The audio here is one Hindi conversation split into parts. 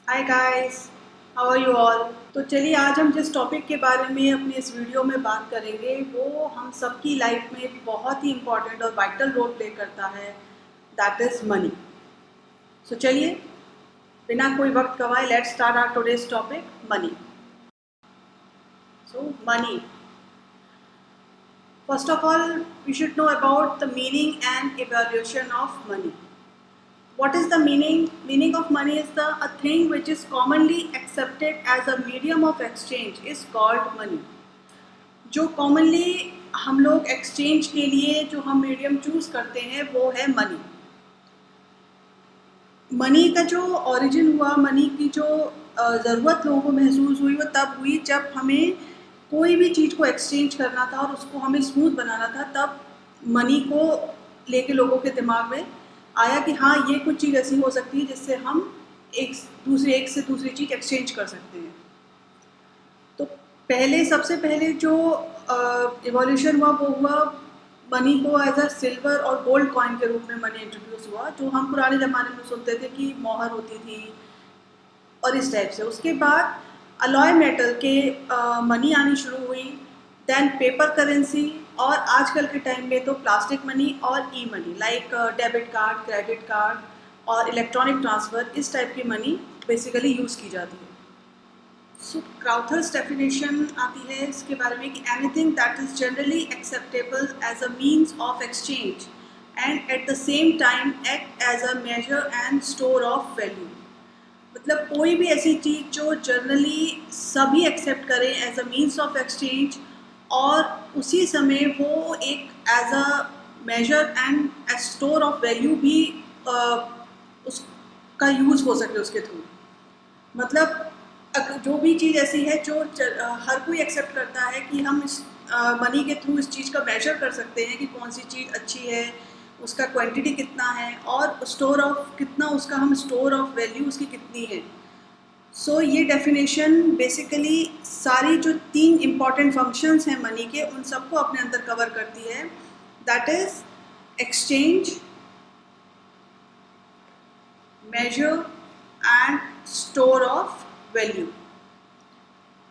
Hi guys, how are you all. तो चलिए आज हम जिस टॉपिक के बारे में अपनी इस वीडियो में बात करेंगे वो हम सबकी लाइफ में बहुत ही इम्पॉर्टेंट और वाइटल रोल प्ले करता है, दैट इज़ मनी। सो चलिए बिना कोई वक्त गवाए let's start our today's topic money. So money, first of all we should know about the meaning and evaluation of money. What is the meaning? Meaning of money is a thing which is commonly accepted as a medium of exchange is called money. जो commonly हम लोग exchange के लिए जो हम medium choose करते हैं वो है money. मनी का जो origin हुआ, मनी की जो ज़रूरत लोगों को महसूस हुई वो तब हुई जब हमें कोई भी चीज़ को exchange करना था और उसको हमें smooth बनाना था, तब मनी को लेके लोगों के दिमाग में आया कि हाँ ये कुछ चीज़ ऐसी हो सकती है जिससे हम एक से दूसरी चीज़ एक्सचेंज कर सकते हैं. तो सबसे पहले जो इवोल्यूशन हुआ वो हुआ मनी को एज अ सिल्वर और गोल्ड कॉइन के रूप में मनी इंट्रोड्यूस हुआ, जो हम पुराने ज़माने में सुनते थे कि मोहर होती थी और इस टाइप से. उसके बाद अलॉय मेटल के मनी आनी शुरू हुई, देन पेपर करेंसी, और आजकल के टाइम में तो प्लास्टिक मनी और e money like debit card, credit card और इलेक्ट्रॉनिक ट्रांसफ़र, इस टाइप की मनी बेसिकली यूज़ की जाती है. सो क्राउथर्स डेफिनेशन आती है इसके बारे में कि anything that is generally acceptable as a means of exchange and at the same time act as a measure and store of value. मतलब कोई भी ऐसी चीज़ जो जनरली सभी एक्सेप्ट करें as a means of exchange और उसी समय वो एक as a measure and a store of value भी उसका यूज़ हो सके उसके थ्रू. मतलब जो भी चीज़ ऐसी है जो हर कोई एक्सेप्ट करता है कि हम इस मनी के थ्रू इस चीज़ का मेजर कर सकते हैं कि कौन सी चीज़ अच्छी है, उसका क्वांटिटी कितना है और स्टोर ऑफ कितना, उसका हम स्टोर ऑफ वैल्यू उसकी कितनी है. सो ये डेफिनेशन बेसिकली सारी जो 3 इम्पॉर्टेंट फंक्शंस हैं मनी के उन सबको अपने अंदर कवर करती है, that is exchange, measure and store of value.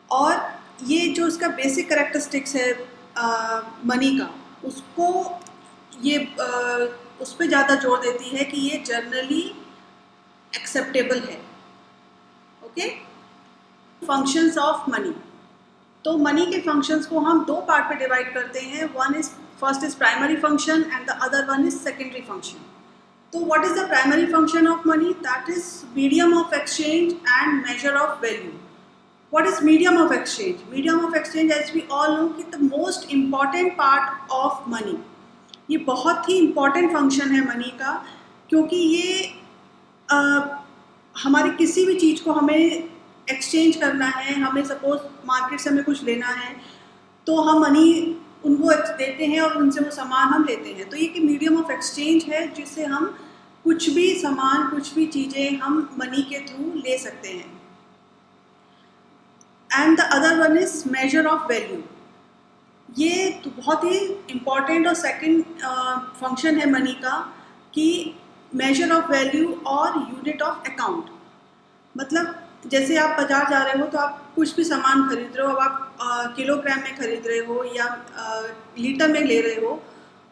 और ये जो इसका बेसिक करेक्टरिस्टिक्स है मनी का, उसको ये उस पर ज़्यादा जोर देती है कि ये जनरली एक्सेप्टेबल है. Okay, functions of money. तो मनी के फंक्शंस को हम 2 पार्ट पे डिवाइड करते हैं. First is primary function and the other one is secondary function. तो what is the primary function of money? That is medium of exchange and measure of value. What is medium of exchange? Medium of exchange, as we all know, कि the most important part of money. ये बहुत ही important function है मनी का, क्योंकि ये हमारी किसी भी चीज़ को हमें एक्सचेंज करना है, हमें सपोज मार्केट से हमें कुछ लेना है तो हम मनी उनको देते हैं और उनसे वो सामान हम लेते हैं. तो ये कि मीडियम ऑफ एक्सचेंज है जिससे हम कुछ भी सामान, कुछ भी चीज़ें हम मनी के थ्रू ले सकते हैं. And the other one is major of value. ये तो बहुत ही इम्पॉर्टेंट और सेकंड फंक्शन है मनी का कि मेजर ऑफ वैल्यू और यूनिट ऑफ अकाउंट. मतलब जैसे आप बाजार जा रहे हो तो आप कुछ भी सामान खरीद रहे हो, अब आप किलोग्राम में खरीद रहे हो या लीटर में ले रहे हो,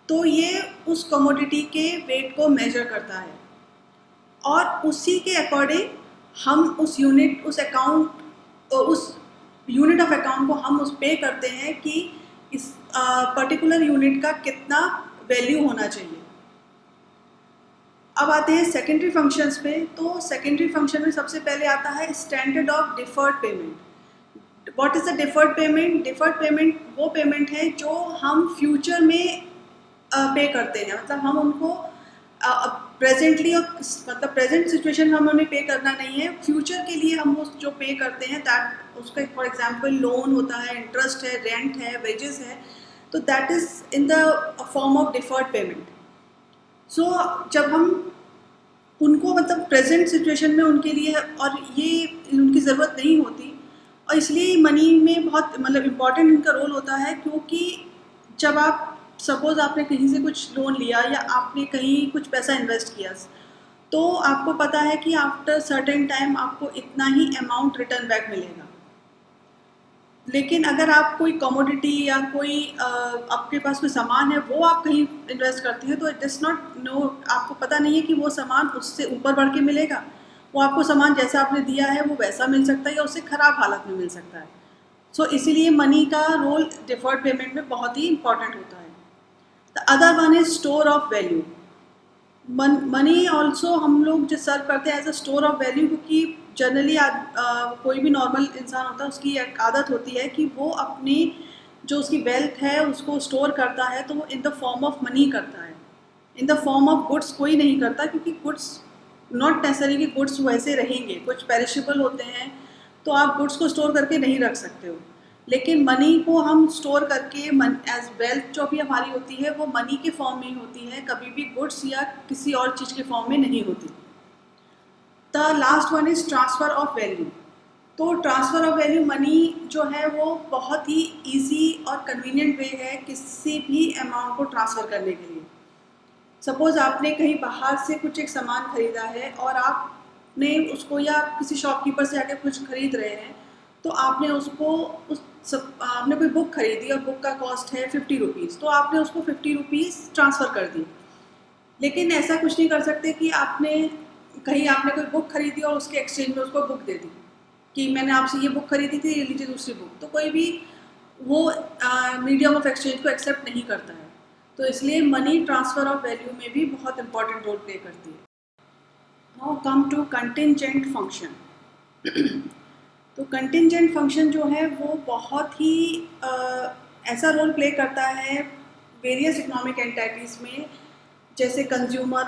तो ये उस कमोडिटी के वेट को मेजर करता है और उसी के अकॉर्डिंग हम उस यूनिट, उस अकाउंट, उस यूनिट ऑफ अकाउंट को हम उस पे करते हैं कि इस पर्टिकुलर यूनिट का कितना वैल्यू होना चाहिए. अब आते हैं सेकेंडरी फंक्शंस पे. तो सेकेंडरी फंक्शन में सबसे पहले आता है standard of deferred payment. What is the deferred payment? Deferred payment वो पेमेंट है जो हम फ्यूचर में पे करते हैं. मतलब हम उनको प्रेजेंटली मतलब प्रेजेंट सिचुएशन में हमें पे करना नहीं है, फ्यूचर के लिए हम उस जो पे करते हैं दैट उसका फॉर एग्जांपल लोन होता है, इंटरेस्ट है, रेंट है, वेजेस है, तो that is in the form of deferred payment. So जब हम उनको मतलब प्रेजेंट सिचुएशन में उनके लिए और ये उनकी ज़रूरत नहीं होती, और इसलिए मनी में बहुत मतलब इम्पॉर्टेंट इनका रोल होता है, क्योंकि जब आप सपोज़ आपने कहीं से कुछ लोन लिया या आपने कहीं कुछ पैसा इन्वेस्ट किया, तो आपको पता है कि आफ्टर सर्टेन टाइम आपको इतना ही अमाउंट रिटर्न बैक मिलेगा। लेकिन अगर आप कोई कमोडिटी या कोई आपके पास कोई सामान है वो आप कहीं इन्वेस्ट करती हैं, तो इट डज नॉट नो, आपको पता नहीं है कि वो सामान उससे ऊपर बढ़ के मिलेगा। वो आपको सामान जैसा आपने दिया है वो वैसा मिल सकता है या उससे ख़राब हालत में मिल सकता है। सो इसीलिए मनी का रोल डिफर्ड पेमेंट में बहुत ही इंपॉर्टेंट होता है। The other one is store of value. Money also हम लोग जो सर्व करते हैं as a store of value, क्योंकि जनरली कोई भी नॉर्मल इंसान होता है उसकी एक आदत होती है कि वो अपनी जो उसकी वेल्थ है उसको स्टोर करता है, तो वो in the form of money करता है। इन द फॉर्म ऑफ गुड्स कोई नहीं करता, क्योंकि गुड्स नॉट नेसेसरी कि गुड्स वैसे रहेंगे, कुछ पेरिशेबल होते हैं, तो आप गुड्स को स्टोर करके नहीं रख सकते हो। लेकिन मनी को हम स्टोर करके एज वेल्थ जो भी हमारी होती है वो मनी के फॉर्म में ही होती है, कभी भी गुड्स या किसी और चीज़ के फॉर्म में नहीं होती। The last one is transfer of value. तो ट्रांसफ़र ऑफ वैल्यू मनी जो है वो बहुत ही ईजी और कन्वीनियंट वे है किसी भी अमाउंट को ट्रांसफ़र करने के लिए। सपोज़ आपने कहीं बाहर से कुछ एक सामान ख़रीदा है और आपने उसको, या किसी शॉपकीपर से आकर कुछ ख़रीद रहे हैं, तो आपने उसको आपने कोई बुक खरीदी और बुक का कॉस्ट है 50 रुपीज़, तो आपने उसको 50 रुपीज़ ट्रांसफ़र कर दी। लेकिन ऐसा कुछ नहीं कर सकते कि आपने कोई बुक खरीदी और उसके एक्सचेंज में उसको बुक दे दी कि मैंने आपसे ये बुक खरीदी थी, ये लीजिए दूसरी बुक। तो कोई भी वो मीडियम ऑफ एक्सचेंज को एक्सेप्ट नहीं करता है। तो इसलिए मनी ट्रांसफ़र ऑफ वैल्यू में भी बहुत इंपॉर्टेंट रोल प्ले करती है। Now come to contingent function. तो कंटिंजेंट फंक्शन जो है वो बहुत ही ऐसा रोल प्ले करता है वेरियस इकोनॉमिक एंटिटीज़ में। जैसे कंज्यूमर,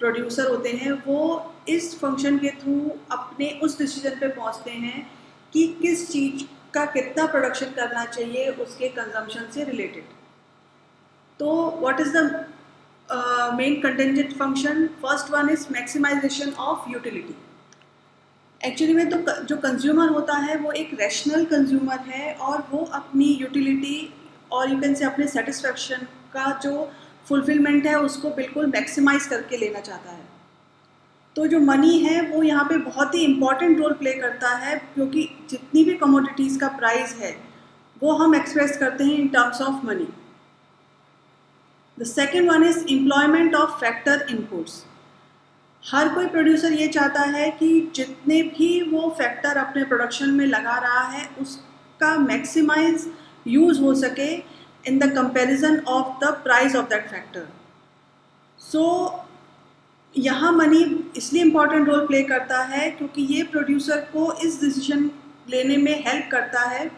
प्रोड्यूसर होते हैं, वो इस फंक्शन के थ्रू अपने उस डिसीजन पे पहुंचते हैं कि किस चीज़ का कितना प्रोडक्शन करना चाहिए उसके कंजम्पशन से रिलेटेड। तो what is the main contingent function? First one is maximisation of utility. Actually में तो जो कंज्यूमर होता है वो एक रैशनल कंज्यूमर है और वो अपनी यूटिलिटी और यू कैन से अपने सेटिस्फेक्शन का जो फुलफिलमेंट है उसको बिल्कुल मैक्सिमाइज करके लेना चाहता है। तो जो मनी है वो यहाँ पे बहुत ही इम्पॉर्टेंट रोल प्ले करता है, क्योंकि जितनी भी कमोडिटीज़ का प्राइस है वो हम एक्सप्रेस करते हैं in terms of money. The second one is employment of factor inputs. हर कोई प्रोड्यूसर ये चाहता है कि जितने भी वो फैक्टर अपने प्रोडक्शन में लगा रहा है उसका मैक्सिमाइज यूज़ हो सके in the comparison of the price of that factor. So यहाँ मनी इसलिए इम्पॉर्टेंट रोल प्ले करता है क्योंकि ये प्रोड्यूसर को इस डिसीजन लेने में हेल्प करता है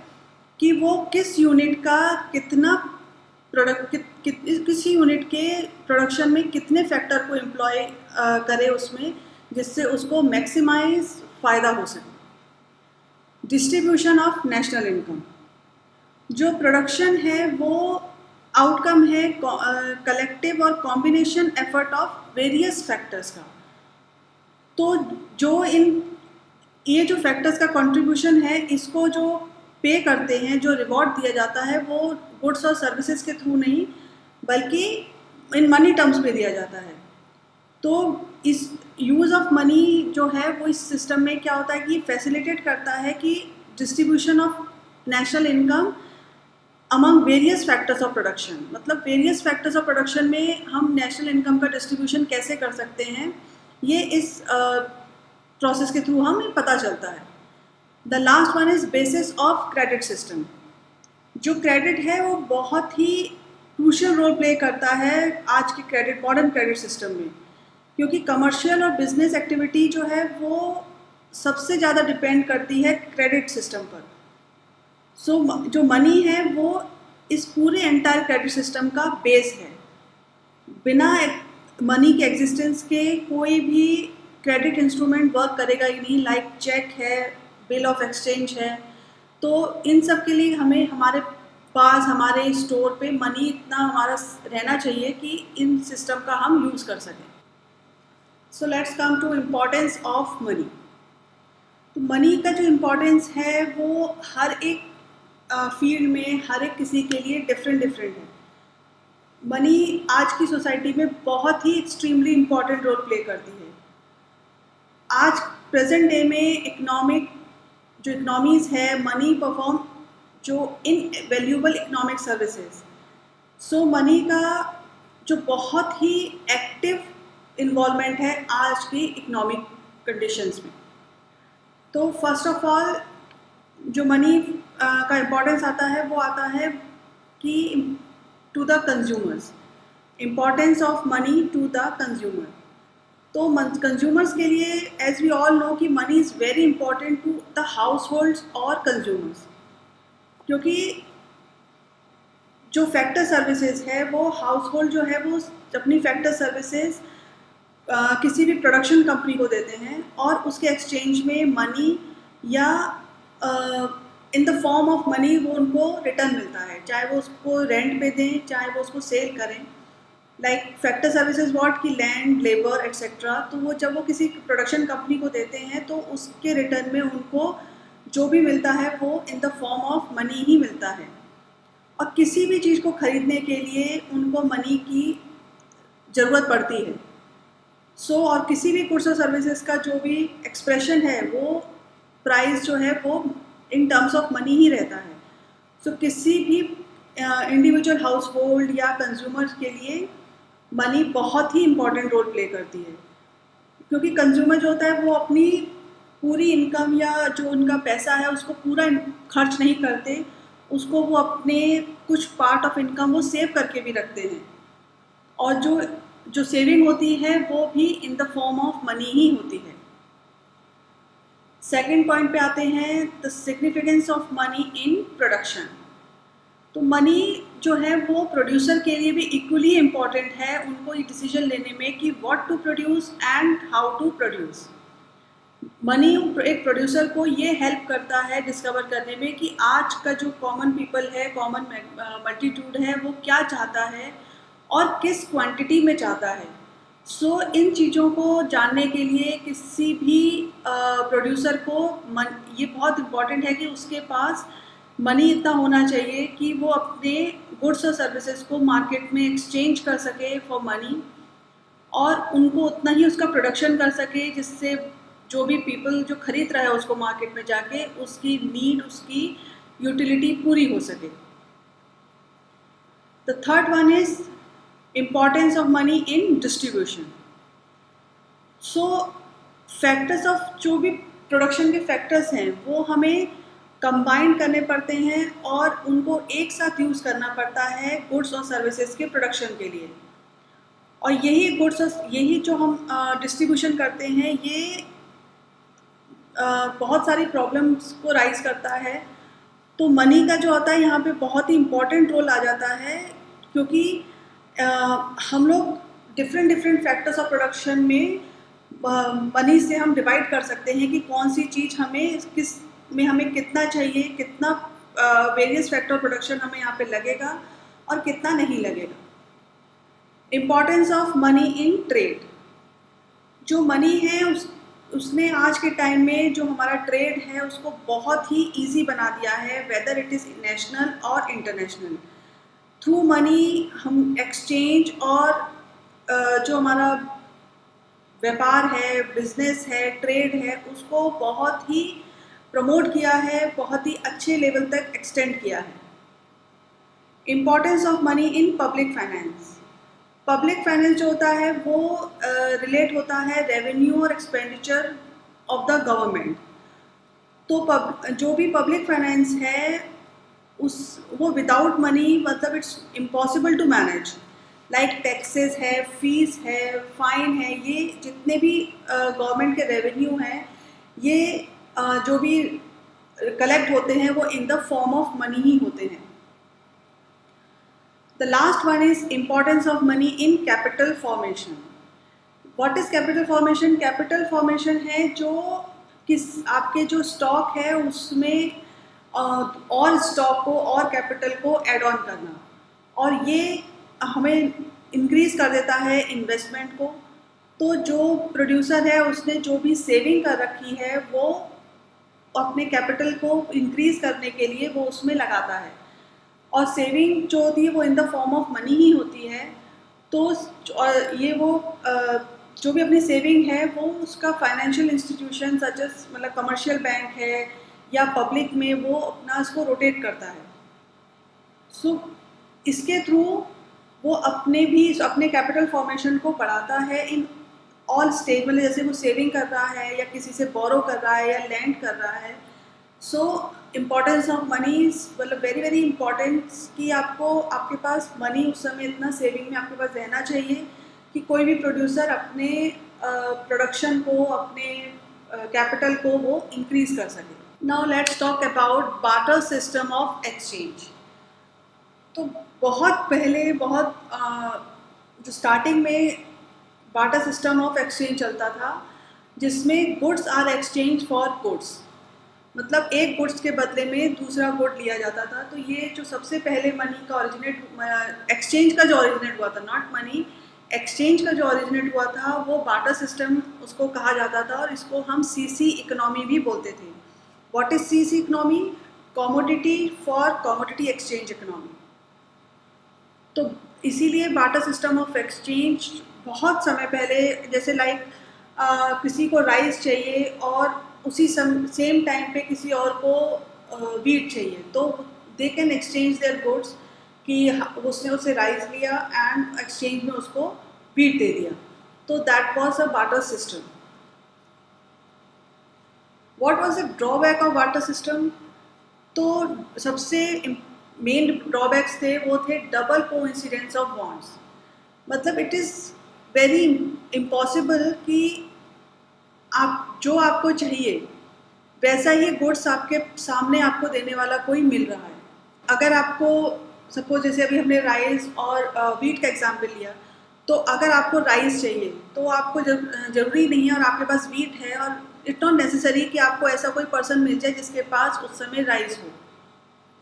कि वो किस यूनिट का कितना किसी यूनिट के प्रोडक्शन में कितने फैक्टर को एम्प्लॉय करे उसमें, जिससे उसको मैक्सिमाइज फ़ायदा हो सके। Distribution of national income. जो प्रोडक्शन है वो आउटकम है कलेक्टिव और combination effort of various factors का। तो ये जो फैक्टर्स का कंट्रीब्यूशन है, इसको जो पे करते हैं, जो रिवॉर्ड दिया जाता है, वो गुड्स और सर्विसेज के थ्रू नहीं बल्कि इन मनी टर्म्स पे दिया जाता है। तो इस यूज़ ऑफ मनी जो है वो इस सिस्टम में क्या होता है कि फैसिलिटेट करता है कि distribution of national income among various factors of production. मतलब वेरियस फैक्टर्स ऑफ प्रोडक्शन में हम नेशनल इनकम का डिस्ट्रीब्यूशन कैसे कर सकते हैं, ये इस प्रोसेस के थ्रू हमें पता चलता है। The last one is basis of credit system. जो क्रेडिट है वो बहुत ही क्रूशियल रोल प्ले करता है आज के मॉडर्न क्रेडिट सिस्टम में, क्योंकि कमर्शियल और बिजनेस एक्टिविटी जो है वो सबसे ज़्यादा डिपेंड करती है क्रेडिट सिस्टम पर। सो जो मनी है वो इस पूरे एंटायर क्रेडिट सिस्टम का बेस है। बिना मनी के एग्जिस्टेंस के कोई भी क्रेडिट इंस्ट्रूमेंट वर्क करेगा ही नहीं। लाइक चेक है, बिल ऑफ एक्सचेंज है, तो इन सब के लिए हमें हमारे पास हमारे स्टोर पे मनी इतना हमारा रहना चाहिए कि इन सिस्टम का हम यूज़ कर सकें। So let's come to importance of money. तो मनी का जो इम्पोर्टेंस है वो हर एक फील्ड में हर एक किसी के लिए डिफरेंट है। मनी आज की सोसाइटी में बहुत ही एक्सट्रीमली इम्पॉर्टेंट रोल प्ले करती है। आज प्रेजेंट डे में जो इकनॉमीज़ है, मनी परफॉर्म जो इन वैल्यूएबल इकोनॉमिक सर्विसेज, सो मनी का जो बहुत ही एक्टिव इन्वॉल्वमेंट है आज की इकोनॉमिक कंडीशंस में। तो फर्स्ट ऑफ ऑल जो मनी का इम्पोर्टेंस आता है वो आता है कि to the consumers, importance of money to the consumer. तो कंज्यूमर्स के लिए एज वी ऑल नो कि money is very important to the households और कंज्यूमर्स, क्योंकि जो फैक्टर सर्विसेज है वो हाउस होल्ड जो है वो अपनी फैक्टर सर्विसेज किसी भी प्रोडक्शन कंपनी को देते हैं और उसके एक्सचेंज में मनी या इन द फॉर्म ऑफ मनी वो उनको रिटर्न मिलता है, चाहे वो उसको रेंट पे दें, चाहे वो उसको सेल करें। लाइक फैक्टर सर्विसेज व्हाट, की लैंड, लेबर एक्सेट्रा। तो वो जब वो किसी प्रोडक्शन कंपनी को देते हैं तो उसके रिटर्न में उनको जो भी मिलता है वो in the form of money ही मिलता है। और किसी भी चीज़ को ख़रीदने के लिए उनको मनी की ज़रूरत पड़ती है। और किसी भी गुड्स और सर्विसेज का जो भी एक्सप्रेशन है वो प्राइस जो है वो इन टर्म्स ऑफ मनी ही रहता है। किसी भी इंडिविजुअल हाउस होल्ड या कंज्यूमर्स के लिए मनी बहुत ही इम्पॉर्टेंट रोल प्ले करती है, क्योंकि कंज्यूमर जो होता है वो अपनी पूरी इनकम या जो उनका पैसा है उसको पूरा खर्च नहीं करते, उसको वो अपने कुछ पार्ट ऑफ इनकम वो सेव करके भी रखते हैं, और जो सेविंग होती है वो भी in the form of money ही होती है। सेकंड पॉइंट पे आते हैं, the significance of money in production. तो मनी जो है वो प्रोड्यूसर के लिए भी इक्वली इम्पॉर्टेंट है, उनको ये डिसीजन लेने में कि what to produce and how to produce. Money एक प्रोड्यूसर को ये हेल्प करता है डिस्कवर करने में कि आज का जो कॉमन पीपल है, कॉमन मल्टीट्यूड है, वो क्या चाहता है और किस क्वांटिटी में चाहता है। इन चीज़ों को जानने के लिए किसी भी प्रोड्यूसर को ये बहुत इम्पॉर्टेंट है कि उसके पास मनी इतना होना चाहिए कि वो अपने गुड्स और सर्विसेज को मार्केट में एक्सचेंज कर सके फॉर मनी, और उनको उतना ही उसका प्रोडक्शन कर सके जिससे जो भी पीपल जो खरीद रहा है उसको मार्केट में जाके उसकी नीड, उसकी यूटिलिटी पूरी हो सके। The third one is importance of money in distribution. Factors of जो भी प्रोडक्शन के फैक्टर्स हैं वो हमें कंबाइन करने पड़ते हैं और उनको एक साथ यूज़ करना पड़ता है गुड्स और सर्विसेज के प्रोडक्शन के लिए। और यही जो हम डिस्ट्रीब्यूशन करते हैं ये बहुत सारी प्रॉब्लम्स को राइज करता है। तो मनी का जो होता है यहाँ पे बहुत ही इम्पॉर्टेंट रोल आ जाता है, क्योंकि हम लोग डिफरेंट फैक्टर्स ऑफ प्रोडक्शन में मनी से हम डिवाइड कर सकते हैं कि कौन सी चीज़ हमें कितना चाहिए, कितना वेरियस फैक्टर प्रोडक्शन हमें यहाँ पे लगेगा और कितना नहीं लगेगा। Importance of money in trade. जो मनी है उसने आज के टाइम में जो हमारा ट्रेड है उसको बहुत ही इजी बना दिया है, वेदर इट इज़ नेशनल और इंटरनेशनल। थ्रू मनी हम एक्सचेंज और जो हमारा व्यापार है, बिजनेस है, ट्रेड है, उसको बहुत ही प्रमोट किया है, बहुत ही अच्छे लेवल तक एक्सटेंड किया है। Importance of money in public finance. Public finance जो होता है वो रिलेट होता है रेवेन्यू और एक्सपेंडिचर ऑफ द गवर्नमेंट। तो जो भी पब्लिक फाइनेंस है वो विदाउट मनी मतलब it's impossible to manage. Like taxes है, फीस है, फाइन है, ये जितने भी गवर्नमेंट के रेवेन्यू हैं ये जो भी कलेक्ट होते हैं वो in the form of money ही होते हैं। The last one is importance of money in capital formation. What is capital formation? Capital formation है जो आपके जो स्टॉक है उसमें और स्टॉक को और कैपिटल को ऐड ऑन करना, और ये हमें इंक्रीज कर देता है इन्वेस्टमेंट को। तो जो प्रोड्यूसर है उसने जो भी सेविंग कर रखी है वो अपने कैपिटल को इंक्रीज करने के लिए वो उसमें लगाता है, और सेविंग जो होती है वो in the form of money ही होती है। तो ये वो जो भी अपनी सेविंग है वो उसका फाइनेंशियल इंस्टीट्यूशन सच एज मतलब कमर्शियल बैंक है या पब्लिक में वो अपना इसको रोटेट करता है। सो इसके थ्रू वो अपने कैपिटल फॉर्मेशन को बढ़ाता है इन ऑल स्टेज, मतलब जैसे वो सेविंग कर रहा है या किसी से बोरो कर रहा है या लैंड कर रहा है। सो इम्पॉर्टेंस ऑफ मनी मतलब वेरी वेरी इंपॉर्टेंस कि आपको आपके पास मनी उस समय इतना सेविंग में आपके पास रहना चाहिए कि कोई भी प्रोड्यूसर अपने प्रोडक्शन को अपने कैपिटल को वो इंक्रीज कर सके। Now let's talk about barter system of exchange. तो बहुत पहले जो स्टार्टिंग में बार्टर सिस्टम ऑफ एक्सचेंज चलता था जिसमें goods are exchange for goods, मतलब एक गुड्स के बदले में दूसरा गुड लिया जाता था। तो ये जो सबसे पहले मनी का एक्सचेंज का जो ओरिजिनेट हुआ था, नॉट मनी, एक्सचेंज का जो ओरिजिनेट हुआ था वो बार्टर सिस्टम उसको कहा जाता था और इसको हम सीसी इकोनॉमी भी बोलते थे। What is CC economy? Commodity for commodity exchange economy. तो इसीलिए बार्टर सिस्टम ऑफ एक्सचेंज बहुत समय पहले, जैसे किसी को राइस चाहिए और उसी सेम टाइम पे किसी और को वीट चाहिए, तो they can exchange their goods कि उसने उससे राइस लिया एंड एक्सचेंज में उसको वीट दे दिया। तो that was a barter system. What was the drawback of barter system? तो सबसे मेन ड्रॉबैक्स थे वो थे डबल कोइंसिडेंस ऑफ बॉन्ड्स। मतलब इट इज़ वेरी इम्पॉसिबल कि जो आपको चाहिए वैसा ही गुड्स आपके सामने आपको देने वाला कोई मिल रहा है। अगर आपको सपोज जैसे अभी हमने राइस और वीट का एग्जाम्पल लिया, तो अगर आपको राइस चाहिए तो आपको ज़रूरी नहीं है और आपके पास वीट है, और इट नॉट नेसेसरी कि आपको ऐसा कोई पर्सन मिल जाए जिसके पास उस समय राइस हो।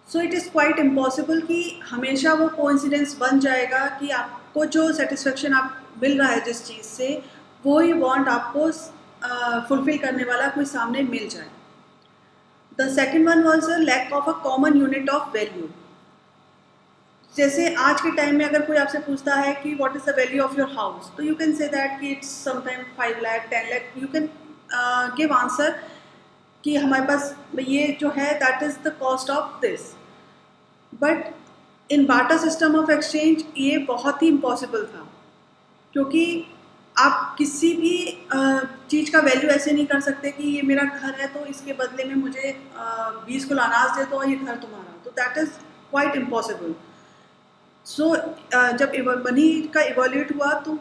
So it is quite impossible कि हमेशा वो कोइंसिडेंस बन जाएगा कि आपको जो सेटिस्फेक्शन आप मिल रहा है जिस चीज़ से, वो ही वांट आपको फुलफिल करने वाला कोई सामने मिल जाए। The second one was a lack of a common unit of value. जैसे आज के टाइम में अगर कोई आपसे पूछता है कि what is the value of your house, तो यू कैन से दैट कि it's sometime 5 lakh 10 lakh, you can give answer कि हमारे पास ये जो है that is the cost of this. But in barter system of exchange ये बहुत ही इम्पॉसिबल था, क्योंकि आप किसी भी चीज़ का वैल्यू ऐसे नहीं कर सकते कि ये मेरा घर है तो इसके बदले में मुझे 20 किलो अनाज दे दो और ये घर तुम्हारा, तो दैट इज़ क्वाइट इम्पॉसिबल। सो जब मनी का इवोल्यूट हुआ तो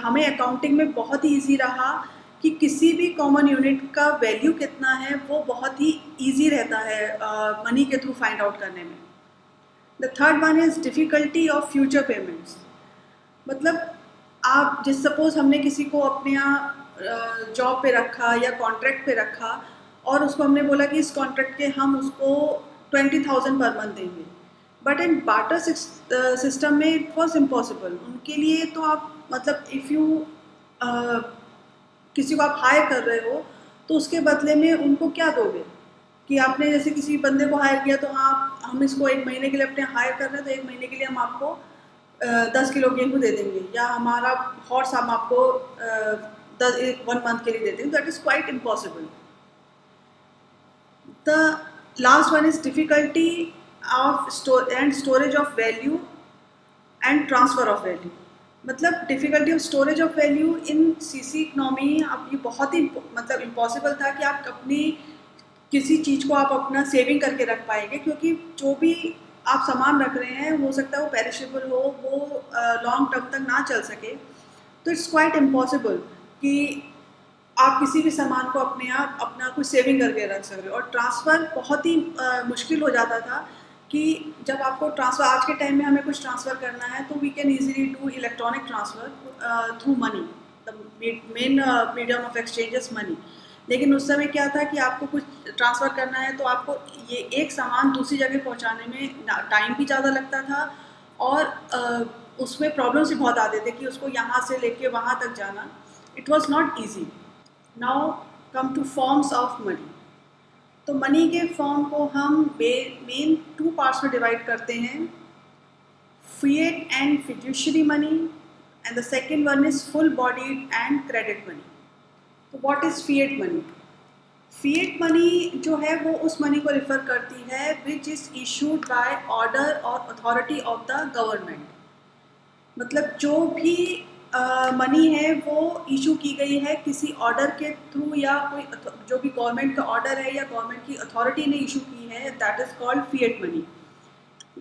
हमें अकाउंटिंग में बहुत ही ईजी रहा कि किसी भी कॉमन यूनिट का वैल्यू कितना है वो बहुत ही ईजी रहता है मनी के थ्रू फाइंड आउट करने में। The third one is difficulty of future payments. मतलब आप सपोज हमने किसी को अपने यहाँ जॉब पे रखा या कॉन्ट्रैक्ट पे रखा और उसको हमने बोला कि इस कॉन्ट्रैक्ट के हम उसको 20,000 पर मंथ देंगे, बट इन बार्टर सिस्टम में इट वॉज इम्पॉसिबल उनके लिए। तो आप मतलब इफ़ यू किसी को आप हायर कर रहे हो तो उसके बदले में उनको क्या दोगे? कि आपने जैसे किसी बंदे को हायर किया तो हाँ हम इसको 1 महीने के लिए अपने हायर कर रहे हैं, तो 1 महीने के लिए हम आपको 10 किलो गेहूँ दे देंगे, या हमारा हॉर्स हम आपको 1 मंथ के लिए दे देंगे। That is quite impossible. The last one is difficulty of storage of value and transfer of value. मतलब difficulty of storage of value in C C economy अब ये बहुत ही मतलब इम्पॉसिबल था कि आप अपनी किसी चीज़ को आप अपना सेविंग करके रख पाएंगे, क्योंकि जो भी आप सामान रख रहे हैं हो सकता है वो पेरिशेबल हो, वो लॉन्ग टर्म तक ना चल सके। तो इट्स क्वाइट इम्पॉसिबल कि आप किसी भी सामान को अपने आप अपना कुछ सेविंग करके रख सकते हो। और ट्रांसफ़र बहुत ही मुश्किल हो जाता था कि जब आपको ट्रांसफ़र आज के टाइम में हमें कुछ ट्रांसफ़र करना है तो we can easily do electronic transfer through money. The main medium of exchange is money. लेकिन उस समय क्या था कि आपको कुछ ट्रांसफ़र करना है तो आपको ये एक सामान दूसरी जगह पहुंचाने में टाइम भी ज़्यादा लगता था और उसमें प्रॉब्लम्स भी बहुत आते थे कि उसको यहाँ से लेके वहाँ तक जाना। It was not easy. Now come to forms of money. तो मनी के फॉर्म को हम मेन 2 पार्ट्स में डिवाइड करते हैं, fiat and fiduciary money and the second one is full bodied and credit money. तो what is fiat money? Fiat money जो है वो उस मनी को रिफ़र करती है which is issued by order और अथॉरिटी ऑफ द गवर्नमेंट। मतलब जो भी मनी है वो इशू की गई है किसी ऑर्डर के थ्रू या कोई जो भी गवर्नमेंट का ऑर्डर है या गवर्नमेंट की अथॉरिटी ने इशू की है, that is called fiat money.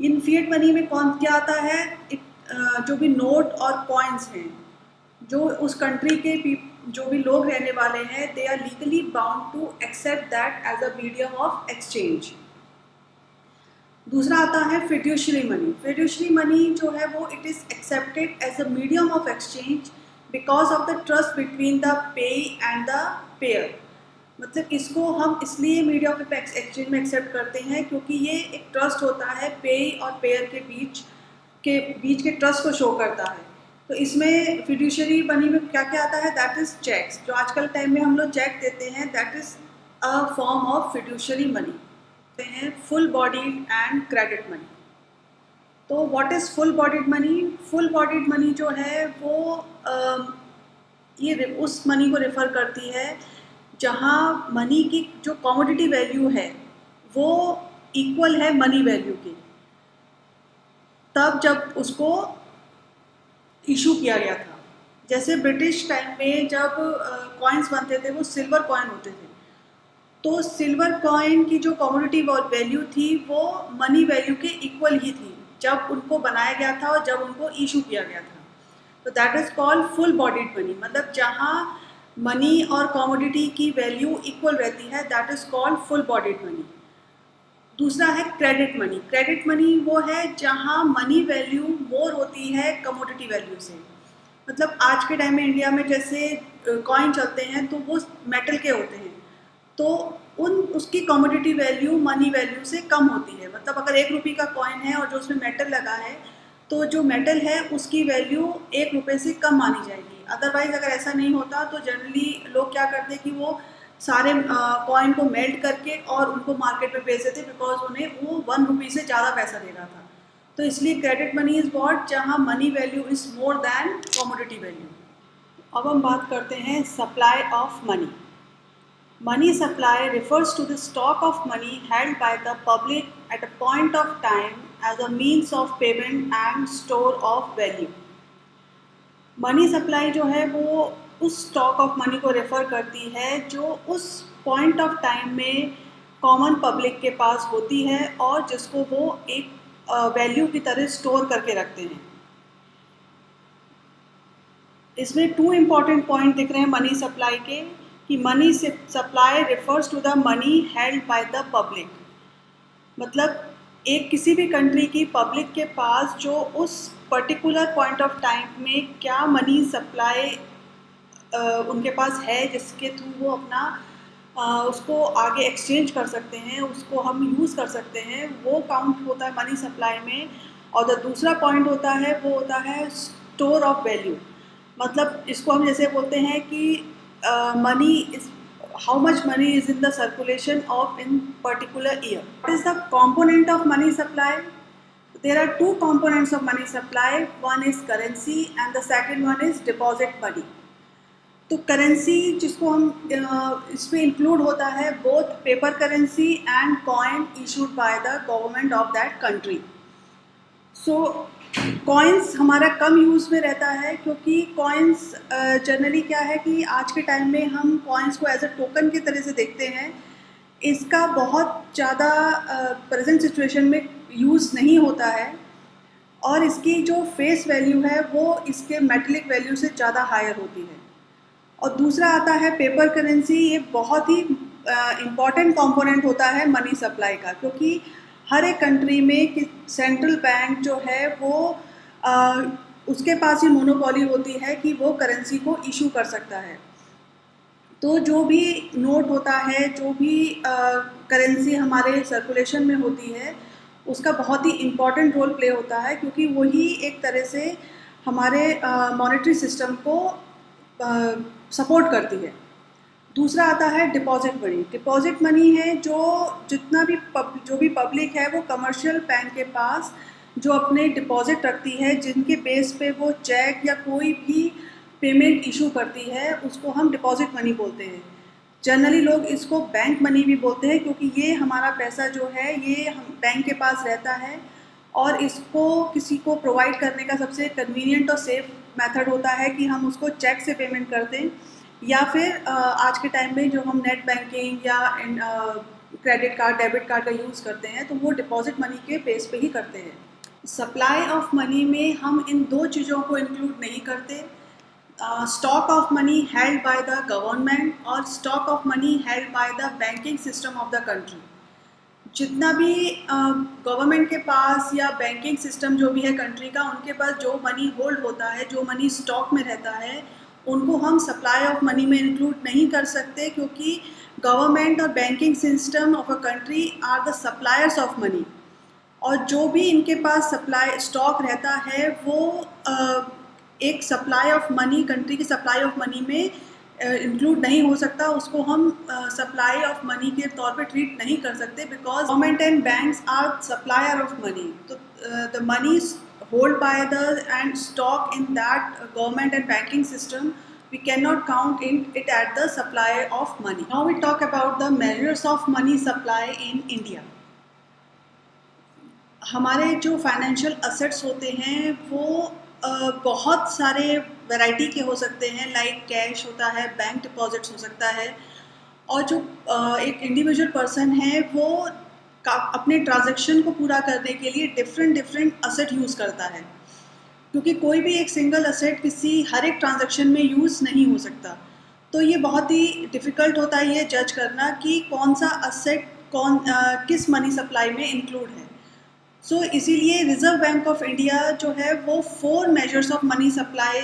In fiat money में कौन क्या आता है? जो भी नोट और कॉइन्स हैं, जो उस कंट्री के जो भी लोग रहने वाले हैं, they are legally bound to accept that as a medium of exchange. दूसरा आता है फिड्यूशरी मनी। फिड्यूशरी मनी जो है वो it is accepted as a medium of exchange because of the trust between the payee and the payer. मतलब इसको हम इसलिए मीडियम ऑफ एक्सचेंज में एक्सेप्ट करते हैं क्योंकि ये एक ट्रस्ट होता है, पे और पेयर के बीच के ट्रस्ट को शो करता है। तो इसमें फिड्यूशरी मनी में क्या क्या आता है? That is cheques. जो आजकल टाइम में हम लोग चेक देते हैं, that is a form of fiduciary money. हैं full bodied and credit money. तो what is full bodied money? Full bodied money जो है वो ये उस मनी को रेफ़र करती है जहाँ मनी की जो कमोडिटी वैल्यू है वो इक्वल है मनी वैल्यू की, तब जब उसको इशू किया गया था। जैसे ब्रिटिश टाइम में जब कॉइन्स बनते थे वो सिल्वर कॉइन होते थे, तो सिल्वर कॉइन की जो कमोडिटी वैल्यू थी वो मनी वैल्यू के इक्वल ही थी जब उनको बनाया गया था और जब उनको इशू किया गया था। तो that is called full bodied money. मतलब जहाँ मनी और कमोडिटी की वैल्यू इक्वल रहती है, that is called full bodied money. दूसरा है क्रेडिट मनी। क्रेडिट मनी वो है जहाँ मनी वैल्यू मोर होती है कमोडिटी वैल्यू से। मतलब आज के टाइम में इंडिया में जैसे कॉइन चलते हैं तो वो मेटल के होते हैं, तो उसकी कमोडिटी वैल्यू मनी वैल्यू से कम होती है। मतलब अगर 1 रुपये का कॉइन है और जो उसमें मेटल लगा है, तो जो मेटल है उसकी वैल्यू 1 रुपये से कम मानी जाएगी। अदरवाइज़ अगर ऐसा नहीं होता तो जनरली लोग क्या करते हैं कि वो सारे कॉइन को मेल्ट करके और उनको मार्केट में बेच देते, बिकॉज उन्हें वो 1 रुपये से ज़्यादा पैसा दे रहा था। तो इसलिए क्रेडिट मनी इज़ व्हाट, जहाँ money value is more than commodity value. अब हम बात करते हैं supply of money. Money supply refers to the stock of money held by the public at a point of time as a means of payment and store of value. Money supply जो है वो उस स्टॉक ऑफ मनी को रेफ़र करती है जो उस पॉइंट ऑफ टाइम में कॉमन पब्लिक के पास होती है और जिसको वो एक वैल्यू की तरह स्टोर करके रखते हैं। इसमें 2 इम्पॉर्टेंट पॉइंट दिख रहे हैं मनी सप्लाई के, कि money supply refers to the money held by the public. मतलब एक किसी भी कंट्री की पब्लिक के पास जो उस पर्टिकुलर पॉइंट ऑफ टाइम में क्या मनी सप्लाई उनके पास है, जिसके थ्रू वो अपना उसको आगे एक्सचेंज कर सकते हैं, उसको हम यूज़ कर सकते हैं, वो काउंट होता है मनी सप्लाई में। और दूसरा पॉइंट होता है वो होता है स्टोर ऑफ वैल्यू। मतलब इसको हम जैसे बोलते हैं कि money is how much money is in the circulation of in particular year. What is the component of money supply? There are 2 components of money supply. One is currency and the second one is deposit money. तो करेंसी जिसको हम इसमें इंक्लूड होता है both paper currency and coin issued by the government of that country. So coins हमारा कम यूज़ में रहता है क्योंकि कॉइन्स जनरली क्या है कि आज के टाइम में हम कॉइन्स को एज अ टोकन की तरह से देखते हैं। इसका बहुत ज़्यादा प्रेजेंट सिचुएशन में यूज़ नहीं होता है और इसकी जो फेस वैल्यू है वो इसके मेटलिक वैल्यू से ज़्यादा हायर होती है। और दूसरा आता है पेपर करेंसी। ये बहुत ही इम्पॉर्टेंट कंपोनेंट होता है मनी सप्लाई का, क्योंकि हर एक कंट्री में कि सेंट्रल बैंक जो है वो उसके पास ही मोनोपोली होती है कि वो करेंसी को इशू कर सकता है। तो जो भी नोट होता है, जो भी करेंसी हमारे सर्कुलेशन में होती है, उसका बहुत ही इम्पॉर्टेंट रोल प्ले होता है, क्योंकि वही एक तरह से हमारे मॉनेटरी सिस्टम को सपोर्ट करती है। दूसरा आता है डिपॉजिट मनी। डिपॉजिट मनी है जो भी पब्लिक है वो कमर्शियल बैंक के पास जो अपने डिपॉजिट रखती है, जिनके बेस पे वो चेक या कोई भी पेमेंट इशू करती है, उसको हम डिपॉजिट मनी बोलते हैं। जनरली लोग इसको बैंक मनी भी बोलते हैं, क्योंकि ये हमारा पैसा जो है ये हम बैंक के पास रहता है और इसको किसी को प्रोवाइड करने का सबसे कन्वीनियंट और सेफ मेथड होता है कि हम उसको चेक से पेमेंट कर दें, या फिर आज के टाइम में जो हम नेट बैंकिंग या क्रेडिट कार्ड, डेबिट कार्ड का यूज़ करते हैं, तो वो डिपॉजिट मनी के बेस पे ही करते हैं। सप्लाई ऑफ मनी में हम इन दो चीज़ों को इंक्लूड नहीं करते, stock of money held by the government और stock of money held by the banking system of the country. जितना भी गवर्नमेंट के पास या बैंकिंग सिस्टम जो भी है कंट्री का, उनके पास जो मनी होल्ड होता है, जो मनी स्टॉक में रहता है, उनको हम सप्लाई ऑफ मनी में इंक्लूड नहीं कर सकते, क्योंकि गवर्नमेंट और banking system of a country are the suppliers of money. और जो भी इनके पास सप्लाई स्टॉक रहता है वो एक सप्लाई ऑफ मनी, कंट्री की सप्लाई ऑफ मनी में इंक्लूड नहीं हो सकता, उसको हम सप्लाई ऑफ मनी के तौर पे ट्रीट नहीं कर सकते, because government and banks are supplier of money. तो the money hold by the and stock in that government and banking system, we cannot count it at the supply of money. Now we talk about the measures of money supply in India. हमारे जो फाइनेंशियल असेट्स होते हैं वो बहुत सारे वैरायटी के हो सकते हैं, लाइक कैश होता है, बैंक डिपॉजिट्स हो सकता है, और जो एक इंडिविजुअल पर्सन है वो अपने ट्रांजैक्शन को पूरा करने के लिए डिफरेंट असेट यूज़ करता है, क्योंकि कोई भी एक सिंगल असेट किसी हर एक ट्रांजैक्शन में यूज़ नहीं हो सकता। तो ये बहुत ही डिफ़िकल्ट होता है ये जज करना कि कौन सा असेट किस मनी सप्लाई में इंक्लूड है। सो इसीलिए रिजर्व बैंक ऑफ इंडिया जो है वो 4 मेजर्स ऑफ मनी सप्लाई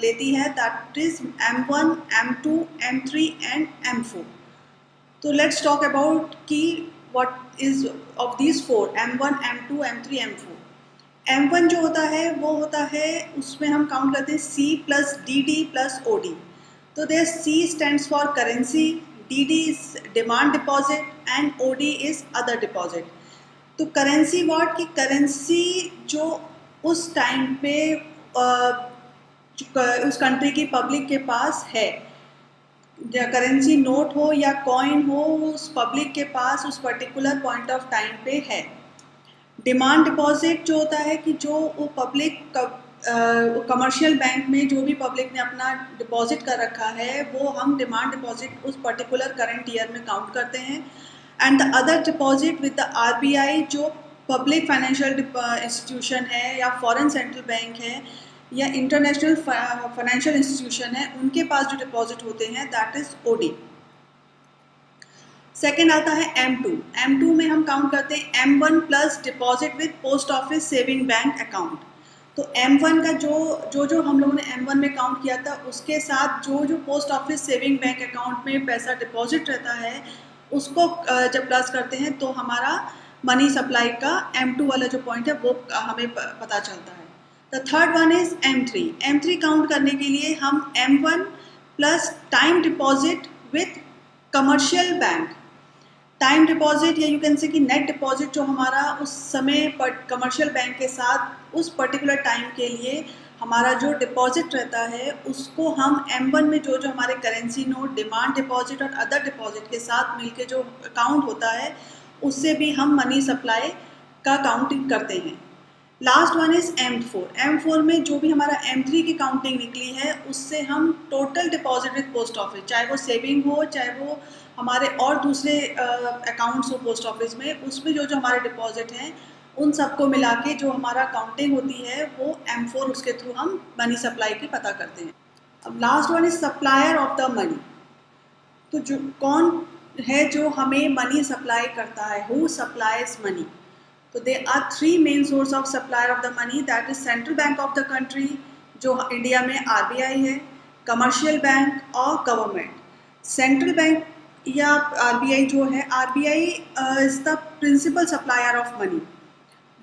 लेती है, that is M1, M2, M3 and M4। तो लेट्स टॉक अबाउट कि what is of these 4, M1, M2, M3, M4। M1 जो होता है वो होता है, उसमें हम काउंट करते हैं C plus DD plus OD। तो there C stands for currency, DD is demand deposit and OD is other deposit. तो करेंसी व्हाट की करेंसी जो उस टाइम पे उस कंट्री की पब्लिक के पास है, करेंसी नोट हो या कॉइन हो, उस पब्लिक के पास उस पर्टिकुलर पॉइंट ऑफ टाइम पे है। डिमांड डिपॉजिट जो होता है कि जो वो पब्लिक कमर्शियल बैंक में जो भी पब्लिक ने अपना डिपॉजिट कर रखा है, वो हम डिमांड डिपॉजिट उस पर्टिकुलर करंट ईयर में काउंट करते हैं। And the other deposit with the RBI, जो पब्लिक फाइनेंशियल इंस्टीट्यूशन है या फॉरेन सेंट्रल बैंक है या इंटरनेशनल फाइनेंशियल इंस्टीट्यूशन है, उनके पास जो डिपॉजिट होते हैं दैट इज़ OD। सेकेंड आता है M2। M2 में हम काउंट करते हैं M1 plus deposit with post office saving bank account. तो M1 का जो हम लोगों ने M1 में काउंट किया था, उसके साथ जो post office saving bank account में पैसा डिपॉजिट रहता है, उसको जब प्लस करते हैं तो हमारा मनी सप्लाई का M2 वाला जो पॉइंट है वो हमें पता चलता है। The third one is M3। M3 count करने के लिए हम M1 plus time deposit with commercial bank. Time deposit या यू कैन से कि नेट डिपॉजिट जो हमारा उस समय पर कमर्शियल बैंक के साथ उस पर्टिकुलर टाइम के लिए हमारा जो डिपॉजिट रहता है, उसको हम M1 में जो हमारे करेंसी नोट, डिमांड डिपॉजिट और अदर डिपॉजिट के साथ मिलके जो अकाउंट होता है, उससे भी हम मनी सप्लाई का काउंटिंग करते हैं। Last one is M4। M4 में जो भी हमारा M3 की काउंटिंग निकली है, उससे हम total deposit with post office, चाहे वो सेविंग हो, चाहे वो हमारे और दूसरे अकाउंट्स हो पोस्ट ऑफिस में, उसमें जो हमारे डिपॉजिट हैं, उन सबको मिला के जो हमारा काउंटिंग होती है वो M4, उसके थ्रू हम मनी सप्लाई की पता करते हैं। अब last one is supplier of the money. तो जो कौन है जो हमें मनी सप्लाई करता है, हु सप्लाइज मनी। तो they are 3 main source of supplier of the money, that is central bank of the country जो इंडिया में RBI है, कमर्शियल बैंक और गवर्नमेंट। सेंट्रल बैंक या RBI जो है, RBI is the principal supplier of money.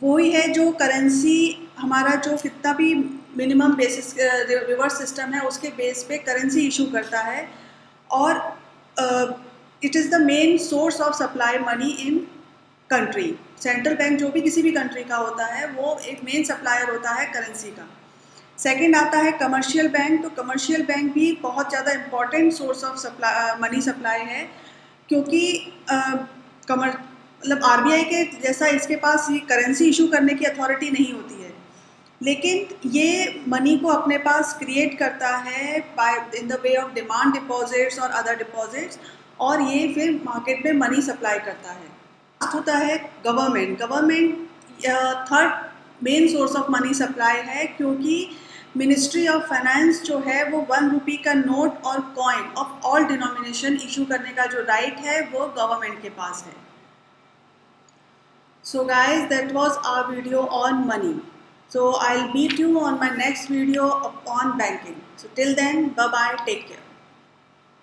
वही है जो करेंसी हमारा जो कितना भी मिनिमम बेसिस रिवर्स सिस्टम है, उसके बेस पे करेंसी इशू करता है, और it is the main source of supply money in country. Central bank जो भी किसी भी कंट्री का होता है वो एक मेन सप्लायर होता है करेंसी का। सेकंड आता है कमर्शियल बैंक। तो कमर्शियल बैंक भी बहुत ज़्यादा important source of money supply है, क्योंकि मतलब आरबीआई के जैसा इसके पास ये करेंसी इशू करने की अथॉरिटी नहीं होती है, लेकिन ये मनी को अपने पास क्रिएट करता है by in the way of demand deposits और अदर डिपॉजिट्स, और ये फिर मार्केट में मनी सप्लाई करता है। लास्ट होता है government. Government third main source of money supply है, क्योंकि मिनिस्ट्री ऑफ फाइनेंस जो है वो 1 रुपी का नोट और coin of all denomination issue करने का जो राइट है वो गवर्नमेंट के पास है। So guys, that was our video on money. So I'll meet you on my next video on banking. So till then, bye bye, take care.